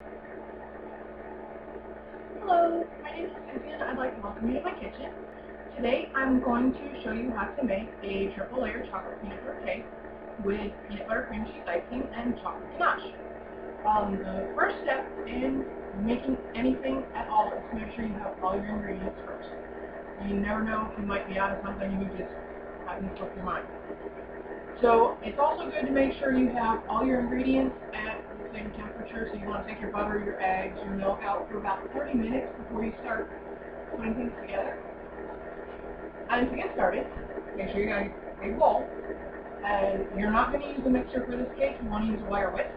Hello, my name is Susie and I'd like to welcome you to my kitchen. Today I'm going to show you how to make a triple layer chocolate peanut butter cake with peanut butter cream cheese icing and chocolate ganache. The first step in making anything at all is to make sure you have all your ingredients first. You never know, you might be out of something and you just happen to slip your mind. So it's also good to make sure you have all your ingredients at the same temperature. So you want to take your butter, your eggs, your milk out for about 30 minutes before you start putting things together. And to get started, make sure you have a bowl. And you're not going to use a mixer for this cake. You want to use a wire whisk.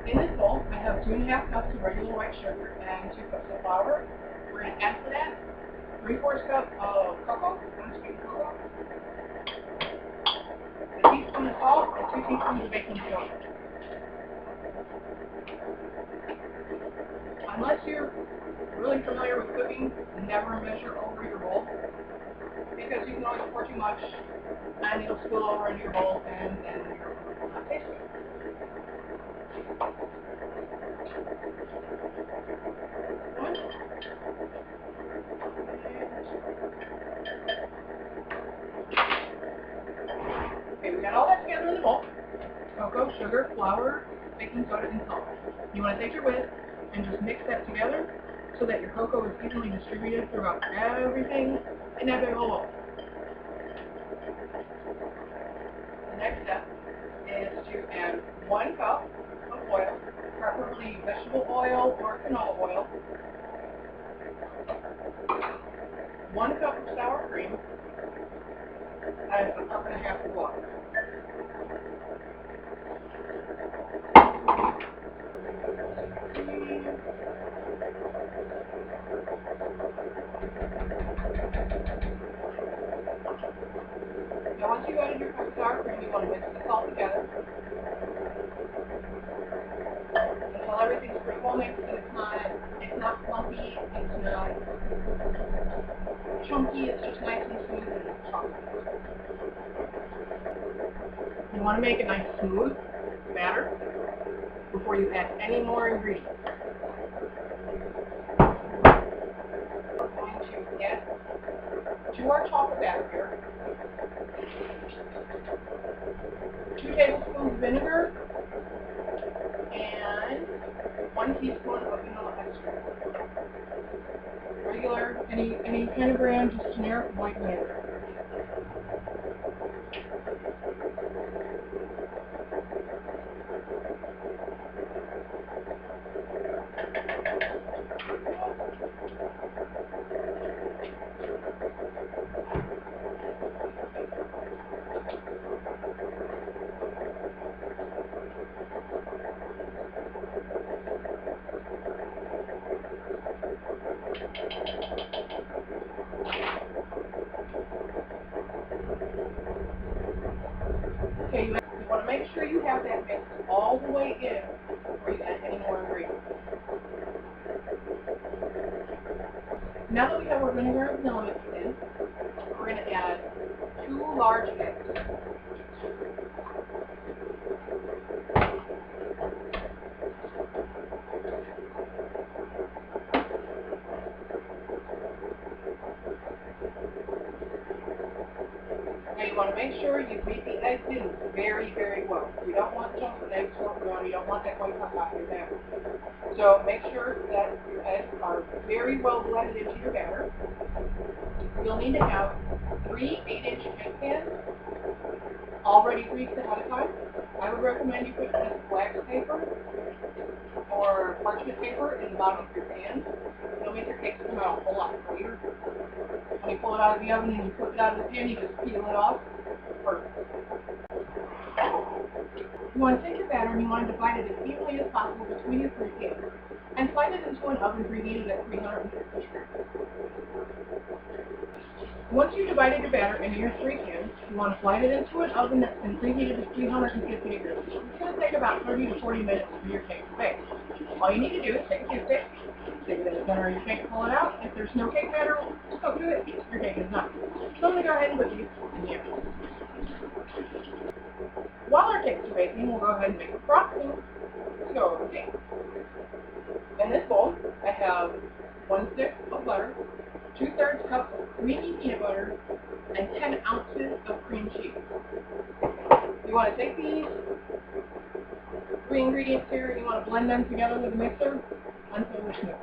In this bowl, I have 2½ cups of regular white sugar and 2 cups of flour. We're going to add to that 3/4 cup of cocoa, unsweetened cocoa, a teaspoon of salt, and 2 teaspoons of baking soda. Unless you're really familiar with cooking, never measure over your bowl, because you can always pour too much and it'll spill over into your bowl and then you'll not taste it. Okay, we got all that together in the bowl. Cocoa, sugar, flour, baking soda, and salt. You want to take your whisk and just mix that together so that your cocoa is evenly distributed throughout everything in that big old bowl. The next step is to add 1 cup of oil, preferably vegetable oil or canola oil, 1 cup of sour cream, and 1.5 cups of water. Now once you've added your cup of sour cream, you want to mix this all together until everything's pretty well mixed and it's not clumpy, it's not chunky, it's just nice and smooth and chocolate. You want to make a nice smooth batter before you add any more ingredients. We're going to add to our chocolate batter here 2 tablespoons of vinegar and 1 teaspoon of vanilla extract. Regular, any kind of brand, just generic white vinegar. Okay, you want to make sure you have that mixed all the way in before you add any more ingredients. Now that we have our vinegar and vanilla mixed in, we're going to add 2 large eggs. Now you want to make sure you beat the eggs in very, very well. You don't want chunks of eggs floating around. You don't want that white top off your batter. So make sure that your eggs are very well blended into your batter. You'll need to have 3 8-inch cake pans already greased ahead of time. I would recommend you put this wax paper or parchment paper in the bottom of your pan. It'll make your cakes come out a whole lot cleaner. When you pull it out of the oven and you flip it out of the pan, you just peel it off. Perfect. You want to take your batter and you want to divide it as evenly as possible between your 3 pans and slide it into an oven preheated at 350 degrees. Once you've divided your batter into your 3 pans, you want to slide it into an oven that's been preheated at 350 degrees. It's going to take about 30 to 40 minutes for your cake to bake. All you need to do is take a toothpick, stick it in the center of your cake, pull it out. If there's no cake batter, just don't do it. Your cake is done. So I'm going to go ahead and put these in the oven. while our cakes are baking, we'll go ahead and make the frosting to go over the cake. In this bowl, I have 1 stick of butter, 2/3 cup of creamy peanut butter, and 10 ounces of cream cheese. You want to take these 3 ingredients here and you want to blend them together with a mixer until they're smooth.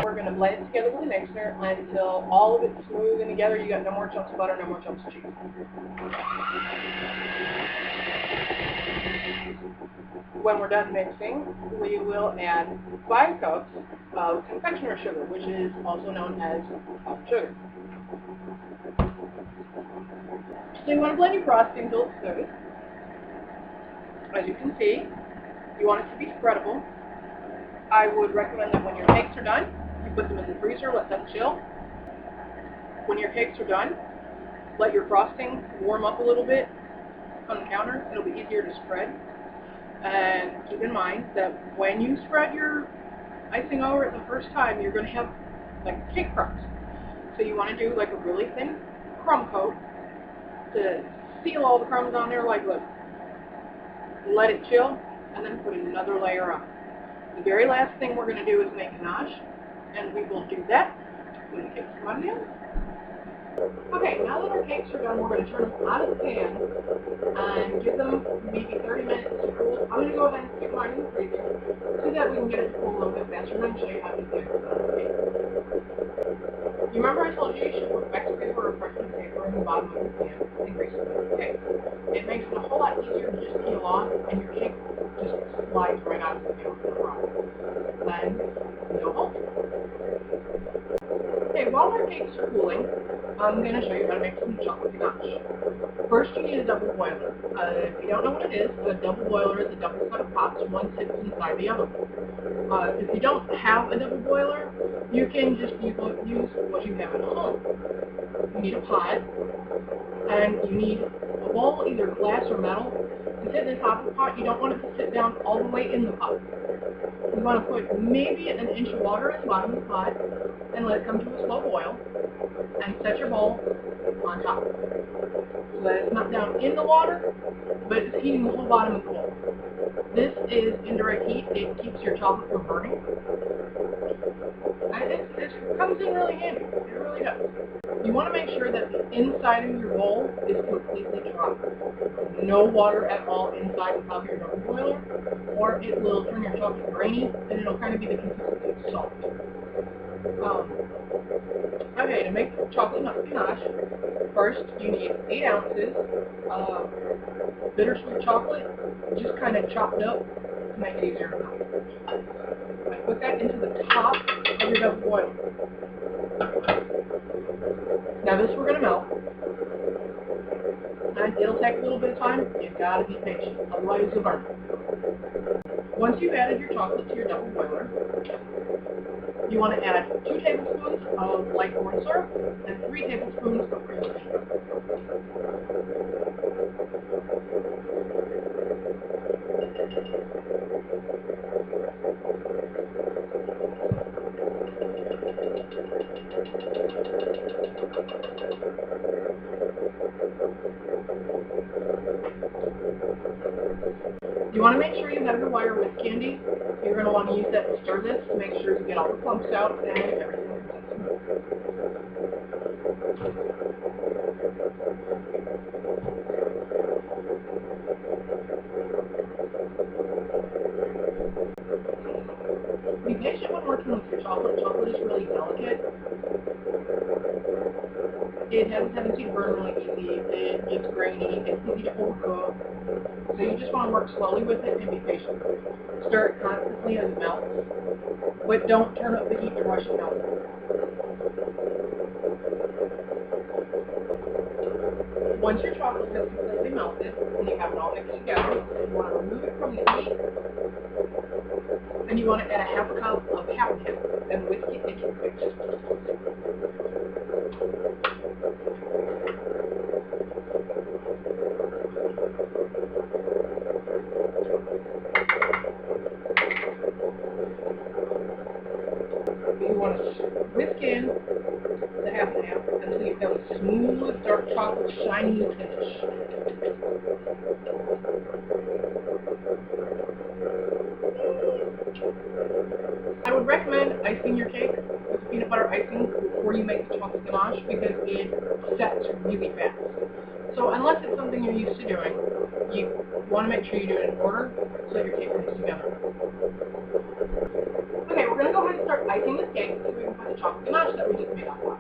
We're going to blend it together with a mixer until all of it's smooth and together. You got no more chunks of butter, no more chunks of cheese. When we're done mixing, we will add 5 cups of confectioner sugar, which is also known as sugar. So you want to blend your frosting until it's smooth. As you can see, you want it to be spreadable. I would recommend that when your cakes are done, you put them in the freezer, let them chill. When your cakes are done, let your frosting warm up a little bit on the counter. It'll be easier to spread. And keep in mind that when you spread your icing over it the first time, you're going to have like cake crumbs. So you want to do like a really thin crumb coat to seal all the crumbs on there like glue. Let it chill, and then put another layer on. The very last thing we're going to do is make ganache, and we will do that when the cakes come in. Okay, now that our cakes are done, we're going to turn them out of the pan and give them maybe 30 minutes to cool. I'm going to go ahead and stick mine in the freezer so that we can get it to cool a little bit faster and show you how to do it. You remember I told you you should put wax paper or parchment paper in the bottom of the pan and grease it with the cake. It makes it a whole lot easier to just peel off, and your cake just slides right out of the pan with no problem. Then, no holes. Okay, while our cakes are cooling, I'm going to show you how to make some chocolate ganache. First, you need a double boiler. If you don't know what it is, a double boiler is a double set of pots, one sits inside the other. If you don't have a double boiler, you can just use what you have at home. You need a pot, and you need a bowl, either glass or metal, to sit in the top of the pot. You don't want it to sit down all the way in the pot. You want to put maybe an inch of water in the bottom of the pot and let it come to a slow boil, and set your bowl on top. So that it's not down in the water, but it's heating the whole bottom of the bowl. This is indirect heat. It keeps your chocolate from burning. And it comes in really handy. It really does. You want to make sure that the inside of your bowl is completely dry. No water at all inside the top of your double boiler, or it will turn your chocolate grainy, and it'll kind of be the consistency of salt. Okay, to make chocolate ganache, first you need 8 ounces of bittersweet chocolate, just kind of chopped up to make it easier to melt. Put that into the top of your double boiler. Now this we're going to melt, and it'll take a little bit of time. You've got to be patient, otherwise it'll burn. Once you've added your chocolate to your double boiler, you want to add 2 tablespoons of light corn syrup and 3 tablespoons of cream cheese. You want to make sure you have your wire whisk candy. You're going to want to use that to stir this to make sure you get all the clumps out and everything is smooth. Be patient when working with your chocolate. Chocolate is really delicate. It has a tendency to burn really easy. It gets grainy. It's easy to overcook. So you just want to work slowly with it and be patient. Stir it constantly as it melts, but don't turn up the heat to rush it out. Once your chocolate has completely melted and you have it all mixed together, you want to remove it from the heat, and you want to add a half a cup of half a cup and whisk it into a quick just. You want to whisk in the half and half, until you have a smooth, dark chocolate, shiny finish. I would recommend icing your cake with peanut butter icing before you make the chocolate ganache because it sets really fast. So unless it's something you're used to doing, you want to make sure you do it in order so that your cake comes together. Okay, we're going to go ahead and start icing this cake so we can put the chocolate ganache that we just made on top.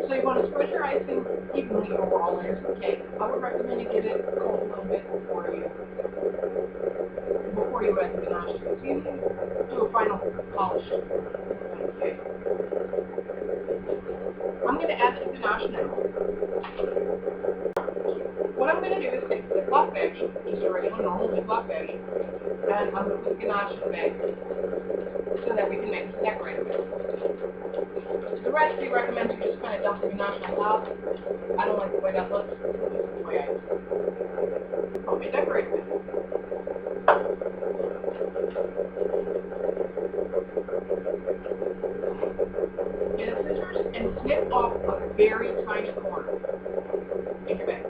So you want to spread your icing evenly over all layers of the cake. I would recommend you get it cold a little bit before you add the ganache to it. So you can do a final polish of the cake. I'm going to add the ganache now. What I'm going to do is take the Ziploc bag, just a regular normal Ziploc bag, and I'm going to put the ganache in the bag so that we can make the decorative. The recipe recommends you just kind of dump the ganache on top. I don't like the way that looks. This is the way I'll be decorated with. Get a scissors and snip off a very tiny corner in your bag.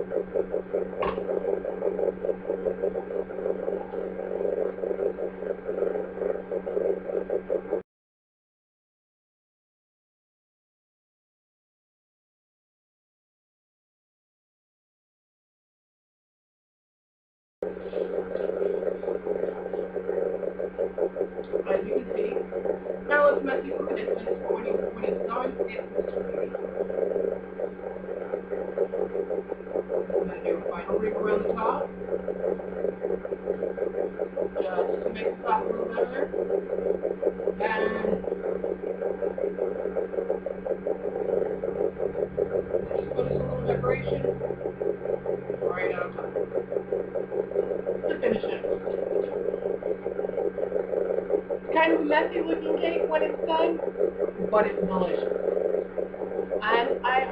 As you can see, now it's messy from a distance, but when it's done, it's pretty. I'm going to do a final ring around the top, just to make the top a little better. And just put a little decoration right on top to finish it. Kind of messy looking cake when it's done, but it's delicious. And I